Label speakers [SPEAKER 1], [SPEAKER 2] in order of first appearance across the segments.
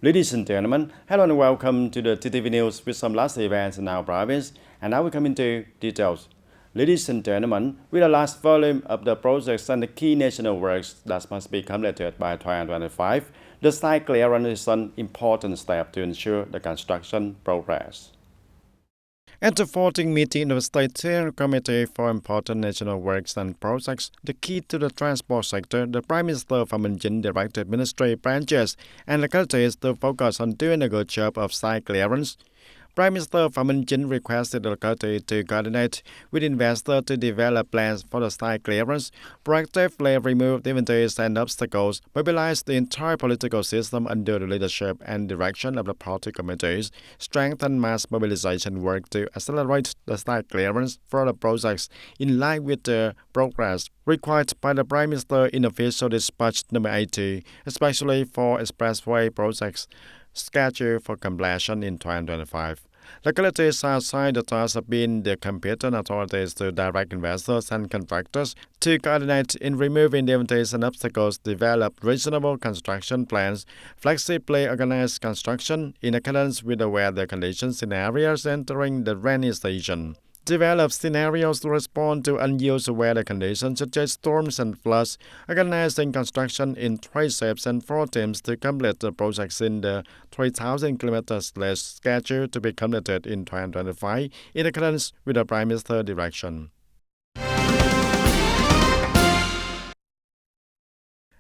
[SPEAKER 1] Ladies and gentlemen, hello and welcome to the TTV News with some last events in our province, and now we come into details. Ladies and gentlemen, with the last volume of the projects and the key national works that must be completed by 2025, the site clearance is an important step to ensure the construction progress. At the 14th meeting of the State Steering Committee for Important National Works and Projects, the key to the transport sector, the Prime Minister Phạm Minh Chính directed ministry branches and localities to focus on doing a good job of site clearance. Prime Minister Phạm Minh Chính requested the locality to coordinate with investors to develop plans for the site clearance, proactively remove difficulties and obstacles, mobilize the entire political system under the leadership and direction of the party committees, strengthen mass mobilization work to accelerate the site clearance for the projects in line with the progress required by the Prime Minister in official dispatch number 80, especially for expressway projects scheduled for completion in 2025. Localities outside the task have been the competent authorities to direct investors and contractors to coordinate in removing difficulties and obstacles, develop reasonable construction plans, flexibly organize construction in accordance with the weather conditions in areas entering the rainy season. Develop scenarios to respond to unusual weather conditions such as storms and floods, organizing construction in 3 steps and 4 teams to complete the projects in the 3,000 kilometers less schedule to be completed in 2025 in accordance with the Prime Minister's direction.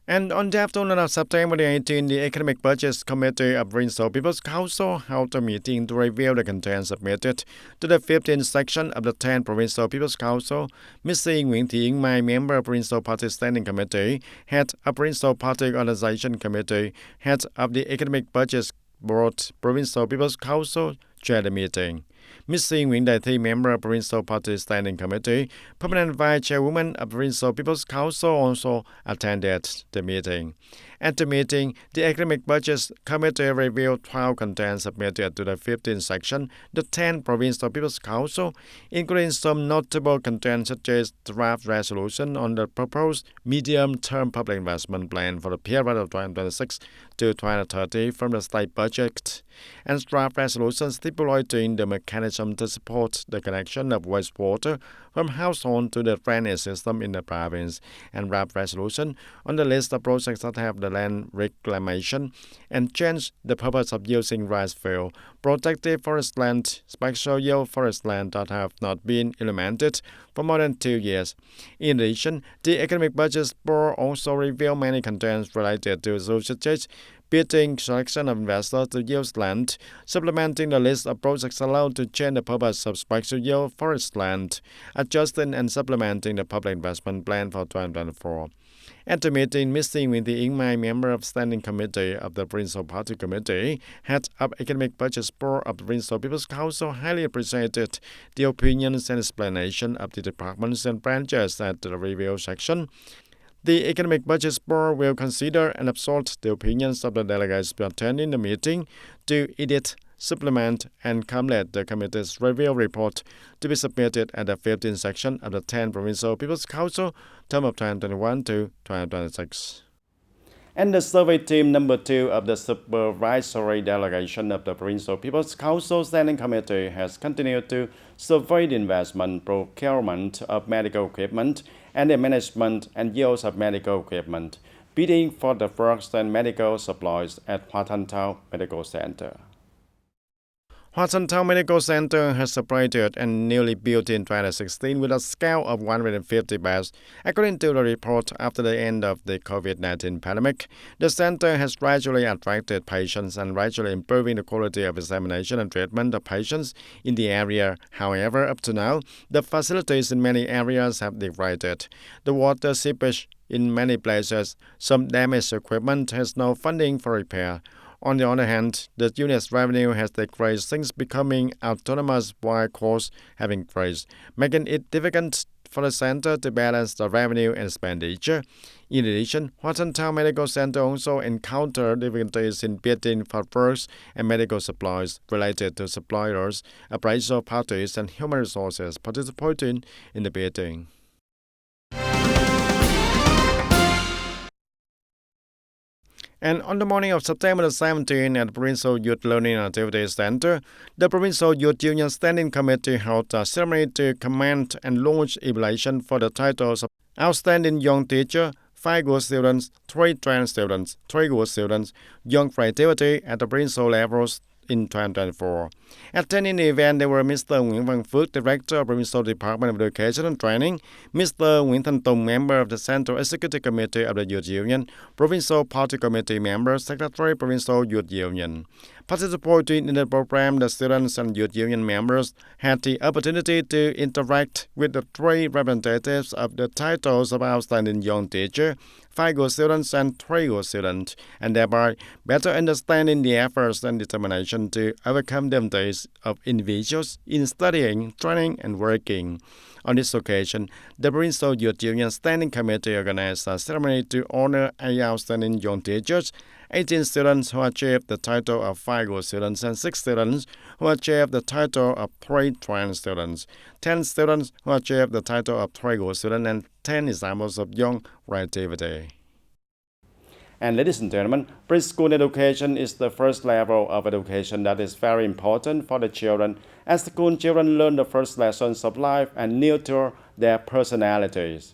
[SPEAKER 1] And on the afternoon of September 18, the Economic Budget Committee of Provincial People's Council held a meeting to review the content submitted to the 15th section of the 10th Provincial People's Council. Ms. Nguyễn Thị Yến Mai, member of Provincial Party Standing Committee, head of Provincial Party Organization Committee, head of the Economic Budget Board, Provincial People's Council, chaired the meeting. Ms. Nguyễn Đại Thi, member of Provincial Party Standing Committee, permanent vice chairwoman of Provincial People's Council, also attended the meeting. At the meeting, the Economic Budget Committee reviewed 12 contents submitted to the 15th section, the 10th Provincial People's Council, including some notable contents such as draft resolution on the proposed medium-term public investment plan for the period of 2026 to 2030 from the state budget, and draft resolutions stipulating the mechanism to support the connection of wastewater from household to the drainage system in the province, and draft resolution on the list of projects that have the land reclamation and change the purpose of using rice field, protected forest land, special yield forest land that have not been implemented for more than 2 years. In addition, the Economic Budget Board also revealed many contents related to such as bidding selection of investors to use land, supplementing the list of projects allowed to change the purpose of special yield forest land, adjusting and supplementing the public investment plan for 2024. At the meeting, Ms. Nguyễn Thị Yến Mai, member of Standing Committee of the Provincial Party Committee, head of Economic Budget Board of the Provincial People's Council, highly appreciated the opinions and explanation of the departments and branches at the review section. The Economic Budget Board will consider and absorb the opinions of the delegates attending the meeting to edit, supplement, and complete the committee's review report to be submitted at the 15th section of the 10th Provincial People's Council, term of 2021 to 2026. And the survey team number 2 of the supervisory delegation of the Provincial People's Council Standing Committee has continued to survey the investment, procurement of medical equipment, and the management and use of medical equipment, bidding for the drugs and medical supplies at Hoa Thanh Thao Medical Center. Hoa Thanh Thao Medical Center has operated and newly built in 2016 with a scale of 150 beds. According to the report, after the end of the COVID-19 pandemic, the center has gradually attracted patients and gradually improving the quality of examination and treatment of patients in the area. However, up to now, the facilities in many areas have degraded. The water seepage in many places, some damaged equipment has no funding for repair. On the other hand, the unit's revenue has decreased since becoming autonomous while costs have increased, making it difficult for the center to balance the revenue and expenditure. In addition, Hoa Thanh Thao Medical Center also encountered difficulties in bidding for drugs and medical supplies related to suppliers, appraisal parties, and human resources participating in the bidding. And on the morning of September 17 at the Provincial Youth Learning and Activity Center, the Provincial Youth Union Standing Committee held a ceremony to commend and launch evaluation for the titles of Outstanding Young Teacher, 5 good students, 3 trans students, 3 good students, Young Creativity at the provincial levels in 2024. Attending the event, there were Mr. Nguyễn Văn Phước, Director of Provincial Department of Education and Training, Mr. Nguyễn Thanh Tùng, Member of the Central Executive Committee of the Youth Union, Provincial Party Committee Member, Secretary, Provincial Youth Union. Participating in the program, the students and Youth Union members had the opportunity to interact with the 3 representatives of the titles of Outstanding Young Teacher, 5 good students and 3 good students, and thereby better understanding the efforts and determination to overcome the limitations of individuals in studying, training, and working. On this occasion, the Provincial Youth Union Standing Committee organized a ceremony to honor 8 outstanding young teachers, 18 students who achieved the title of 5 good students, and 6 students who achieved the title of 3 trans students, 10 students who achieved the title of 3 good students, and 10 examples of young creativity. And ladies and gentlemen, preschool education is the first level of education that is very important for the children, as school children learn the first lessons of life and nurture their personalities.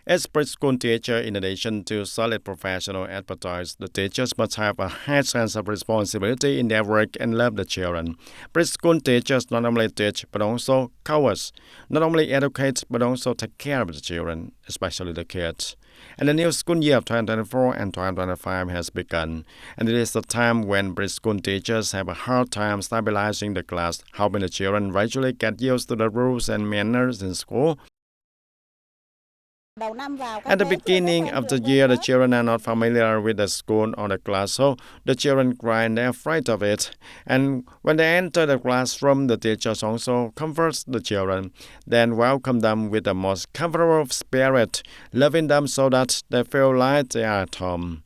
[SPEAKER 1] As preschool teacher, in addition to solid professional expertise, the teachers must have a high sense of responsibility in their work and love the children. Preschool teachers not only teach but also coach, not only educate but also take care of the children, especially the kids. And the new school year of 2024 and 2025 has begun, and it is the time when preschool teachers have a hard time stabilizing the class, helping the children gradually get used to the rules and manners in school. At the beginning of the year, the children are not familiar with the school or the class, so the children cry and they're afraid of it. And when they enter the classroom, the teachers also comfort the children, then welcome them with the most comfortable spirit, loving them so that they feel like they are at home.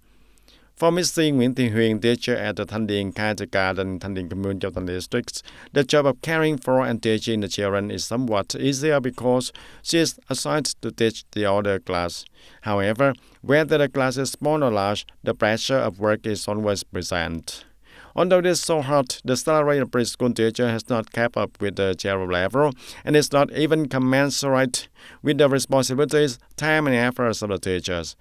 [SPEAKER 1] For Mrs. Nguyễn Thị Huyền, teacher at the TayNinhTV Kindergarten, TayNinhTV Community of the district, the job of caring for and teaching the children is somewhat easier because she is assigned to teach the older class. However, whether the class is small or large, the pressure of work is always present. Although it is so hard, the salary of preschool teacher has not kept up with the general level and is not even commensurate with the responsibilities, time, and efforts of the teachers.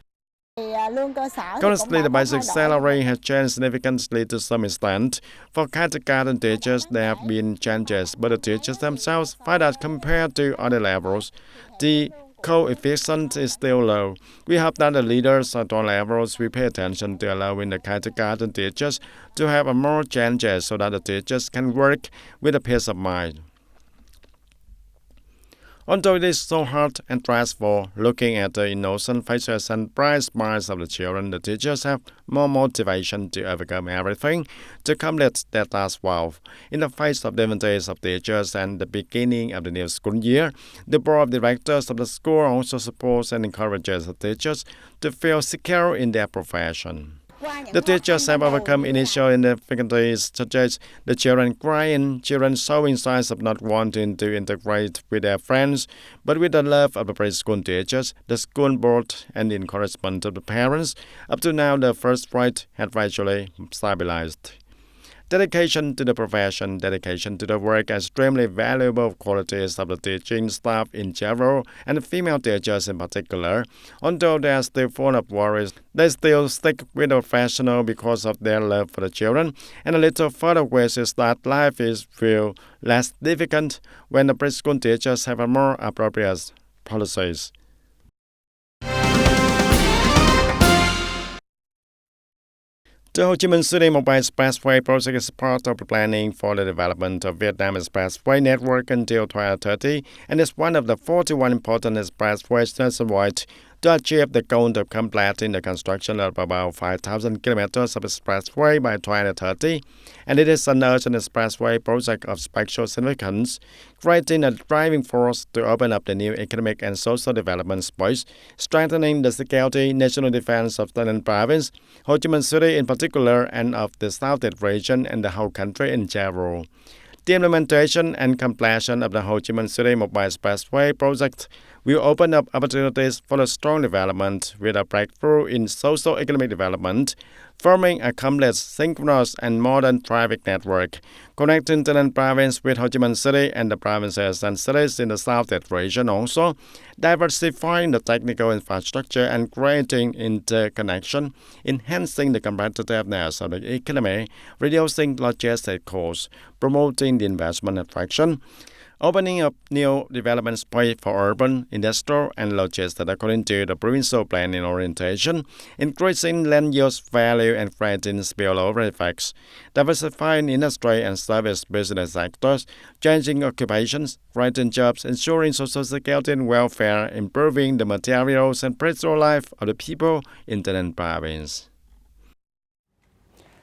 [SPEAKER 1] Currently, the basic salary has changed significantly to some extent. For kindergarten teachers, there have been changes, but the teachers themselves find that compared to other levels, the coefficient is still low. We hope that the leaders at all levels will pay attention to allowing the kindergarten teachers to have more changes so that the teachers can work with a peace of mind. Although it is so hard and stressful, looking at the innocent faces and bright smiles of the children, the teachers have more motivation to overcome everything to complete their task well. In the face of the difficulties of teachers and the beginning of the new school year, the board of directors of the school also supports and encourages the teachers to feel secure in their profession. The teachers have overcome initial difficulties such as the children crying, children showing signs of not wanting to integrate with their friends, but with the love of the preschool teachers, the school board, and the encouragement of the parents, up to now the first grade had gradually stabilized. Dedication to the profession, dedication to the work are extremely valuable qualities of the teaching staff in general and female teachers in particular. Although they are still full of worries, they still stick with the professional because of their love for the children. And a little further wish is that life is feel less difficult when the preschool teachers have a more appropriate policies. The Ho Chi Minh City Mobile Expressway project is part of the planning for the development of Vietnam Expressway network until 2030 and is one of the 41 important expressways nationwide to achieve the goal of completing the construction of about 5,000 kilometers of expressway by 2030, and it is an urgent expressway project of special significance, creating a driving force to open up the new economic and social development space, strengthening the security, national defense of Tây Ninh province, Ho Chi Minh City in particular, and of the Southeast region and the whole country in general. The implementation and completion of the Ho Chi Minh City Mobile Expressway project will open up opportunities for a strong development with a breakthrough in socio-economic development, forming a complex, synchronous, and modern traffic network, connecting Taynan province with Ho Chi Minh City and the provinces and cities in the southeast region, also diversifying the technical infrastructure and creating interconnection, enhancing the competitiveness of the economy, reducing logistic costs, promoting the investment attraction, opening up new development space for urban, industrial, and logistics according to the provincial planning orientation, increasing land use value and creating spillover effects, diversifying industry and service business sectors, changing occupations, creating jobs, ensuring social security and welfare, improving the materials and personal life of the people in Taynan province.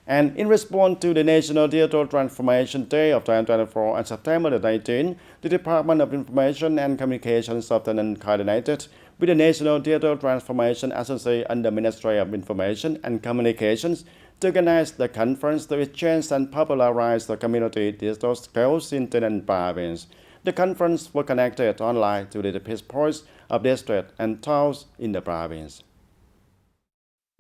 [SPEAKER 1] And in response to the National Digital Transformation Day of 2024 on September the 19th, the Department of Information and Communications of Taynan coordinated with the National Digital Transformation Agency under Ministry of Information and Communications to organize the conference to exchange and popularize the community digital skills in Taynan province. The conference was connected online to the peace points of districts and towns in the province.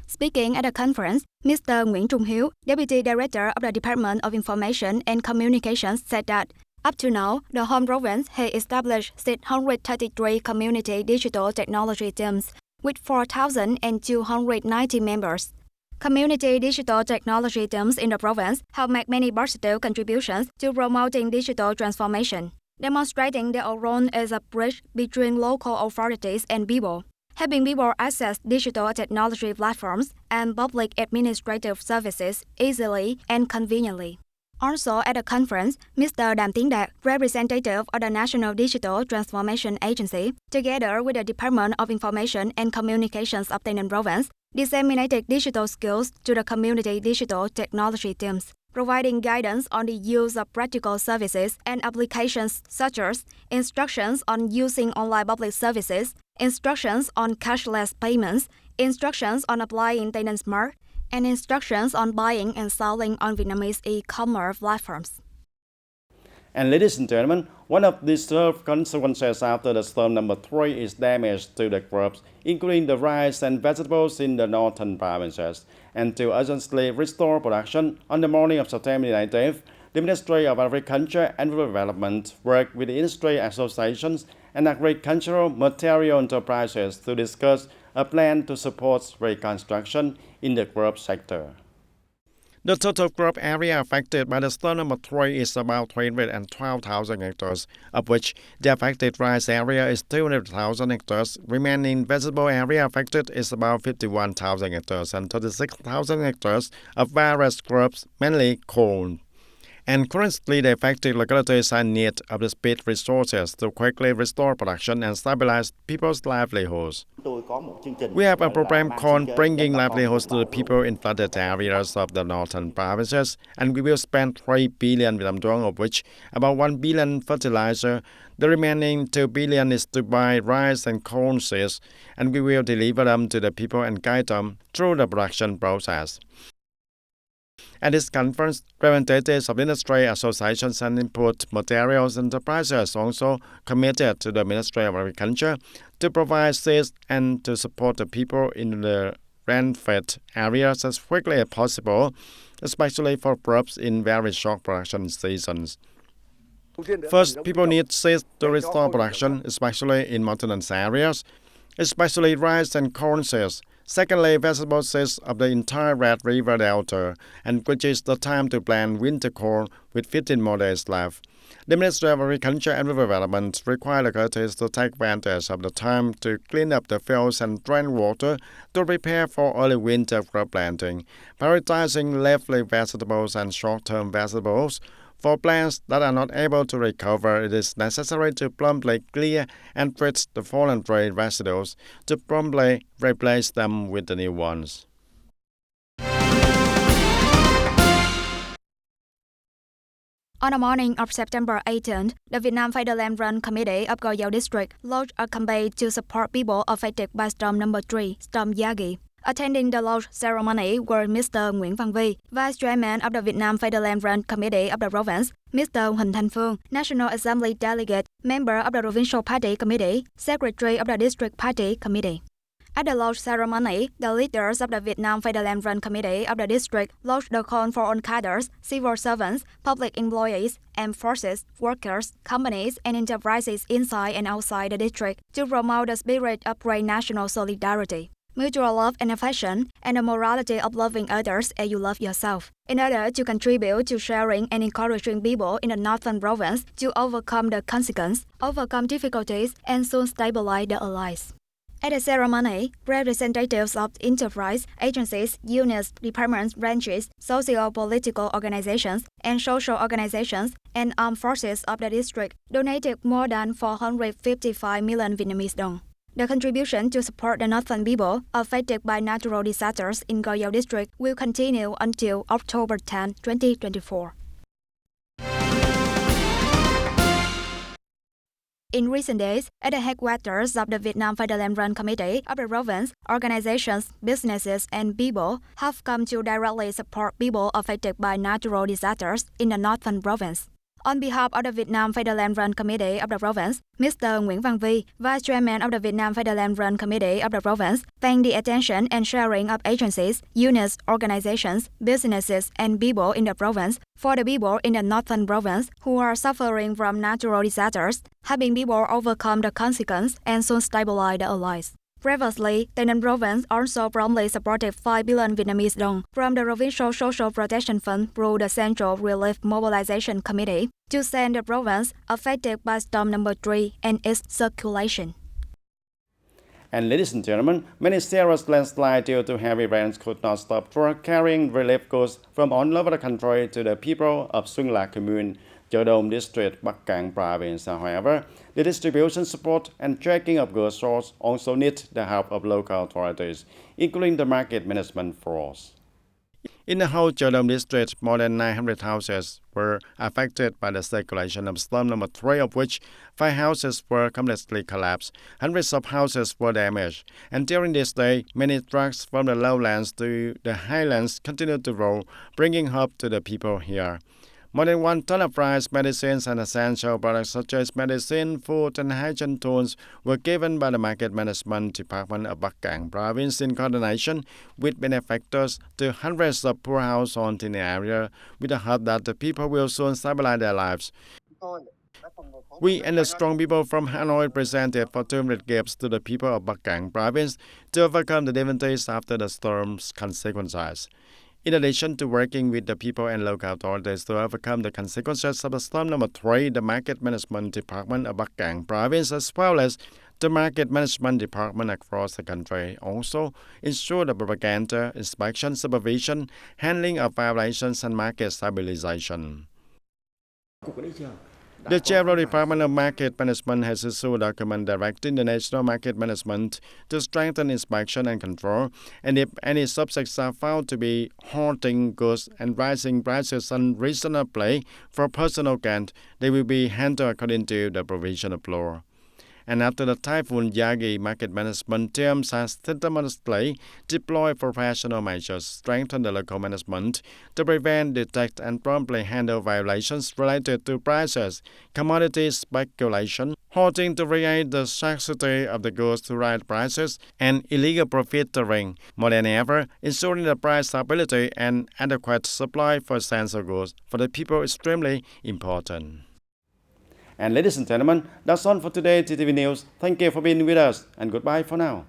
[SPEAKER 2] Speaking at the conference, Mr. Nguyễn Trung Hiếu, Deputy Director of the Department of Information and Communications, said that up to now, the home province has established 633 community digital technology teams with 4,290 members. Community digital technology teams in the province have made many positive contributions to promoting digital transformation, demonstrating their role as a bridge between local authorities and people, helping people access digital technology platforms and public administrative services easily and conveniently. Also at the conference, Mr. Đàm Tiến Đạt, representative of the National Digital Transformation Agency, together with the Department of Information and Communications of Taynan Province, disseminated digital skills to the community digital technology teams, providing guidance on the use of practical services and applications such as instructions on using online public services, instructions on cashless payments, instructions on applying Taynan Smart, and instructions on buying and selling on Vietnamese e-commerce platforms.
[SPEAKER 1] And ladies and gentlemen, one of the served consequences after the storm number 3 is damage to the crops, including the rice and vegetables in the northern provinces. And to urgently restore production, on the morning of September 19th, the Ministry of Agriculture and Rural Development worked with the industry associations and agricultural material enterprises to discuss a plan to support reconstruction in the crop sector. The total crop area affected by the storm number 3 is about 312,000 hectares, of which the affected rice area is 200,000 hectares. Remaining vegetable area affected is about 51,000 hectares and 36,000 hectares of various crops, mainly corn. And currently, the affected localities are in need of the speed resources to quickly restore production and stabilize people's livelihoods. We have a program called Bringing Livelihoods to the People in Flooded Areas of the Northern Provinces, and we will spend 3 billion Vietnam dong, of which about 1 billion fertilizer. The remaining 2 billion is to buy rice and corn seeds, and we will deliver them to the people and guide them through the production process. At this conference, representatives of industry associations and input materials enterprises also committed to the Ministry of Agriculture to provide seeds and to support the people in the rain-fed areas as quickly as possible, especially for crops in very short production seasons. First, people need seeds to restore production, especially in mountainous areas, especially rice and corn seeds. Secondly, vegetable seeds of the entire Red River Delta, and which is the time to plant winter corn with 15 more days left. The Ministry of Agriculture and Rural Development requires localities to take advantage of the time to clean up the fields and drain water to prepare for early winter crop planting, prioritizing leafy vegetables and short-term vegetables. For plants that are not able to recover, it is necessary to promptly clear and treat the fallen tree residues to promptly replace them with the new ones.
[SPEAKER 2] On the morning of September 18th, the Vietnam Fatherland Run Committee of Go Dao District launched a campaign to support people affected by storm number 3, Storm Yagi. Attending the launch ceremony were Mr. Nguyễn Văn Vi, Vice Chairman of the Vietnam Federal Run Committee of the province, Mr. Huỳnh Thanh Phương, National Assembly Delegate, Member of the Provincial Party Committee, Secretary of the District Party Committee. At the launch ceremony, the leaders of the Vietnam Federal Run Committee of the district launched the call for all cadres, civil servants, public employees, armed forces, workers, companies, and enterprises inside and outside the district to promote the spirit of great national solidarity, mutual love and affection, and the morality of loving others as you love yourself, in order to contribute to sharing and encouraging people in the northern province to overcome the consequences, overcome difficulties, and soon stabilize their lives. At the ceremony, representatives of enterprise, agencies, units, departments, branches, socio-political organizations, and social organizations, and armed forces of the district donated more than 455 million Vietnamese đồng. The contribution to support the northern people affected by natural disasters in Go Dao district will continue until October 10, 2024. In recent days, at the headquarters of the Vietnam Federal Run Committee of the province, organizations, businesses, and people have come to directly support people affected by natural disasters in the northern province. On behalf of the Vietnam Federal Run Committee of the province, Mr. Nguyễn Văn Vi, Vice Chairman of the Vietnam Federal Run Committee of the province, thanked the attention and sharing of agencies, units, organizations, businesses, and people in the province for the people in the northern province who are suffering from natural disasters, helping people overcome the consequences and soon stabilize their lives. Previously, TayNinhTV province also promptly supported 5 billion Vietnamese đồng from the Provincial Social Protection Fund through the Central Relief Mobilization Committee to send the province affected by storm number 3 and its circulation.
[SPEAKER 1] And ladies and gentlemen, many serious landslides due to heavy rains could not stop truck carrying relief goods from all over the country to the people of Xuân Lạc Commune, Chợ Đồn District, Bắc Cạn Province. However, the distribution support and tracking of goods source also need the help of local authorities, including the market management force. In the whole Chợ Đồn district, more than 900 houses were affected by the circulation of storm number 3, of which 5 houses were completely collapsed. Hundreds of houses were damaged. And during this day, many trucks from the lowlands to the highlands continued to roll, bringing hope to the people here. More than 1 ton of rice, medicines, and essential products such as medicine, food, and hygiene tools were given by the Market Management Department of Bắc Cạn Province in coordination with benefactors to hundreds of poor households in the area, with the hope that the people will soon stabilize their lives. We and the strong people from Hanoi presented 200 gifts to the people of Bắc Cạn Province to overcome the difficulties after the storm's consequences. In addition to working with the people and local authorities to overcome the consequences of the storm number 3, the Market Management Department of Bắc Cạn Province, as well as the Market Management Department across the country, also ensure the propaganda, inspection, supervision, handling of violations, and market stabilization. The General Department of Market Management has issued a document directing the National Market Management to strengthen inspection and control, and if any subjects are found to be hoarding goods and rising prices unreasonably for personal gain, they will be handled according to the provision of law. And after the Typhoon Yagi, market management teams has systematically deployed professional measures, strengthen the local management to prevent, detect, and promptly handle violations related to prices, commodity speculation, hoarding to create the scarcity of the goods to right prices, and illegal profiteering. More than ever, ensuring the price stability and adequate supply for essential goods for the people is extremely important. And ladies and gentlemen, that's all for today, TTV News. Thank you for being with us, and goodbye for now.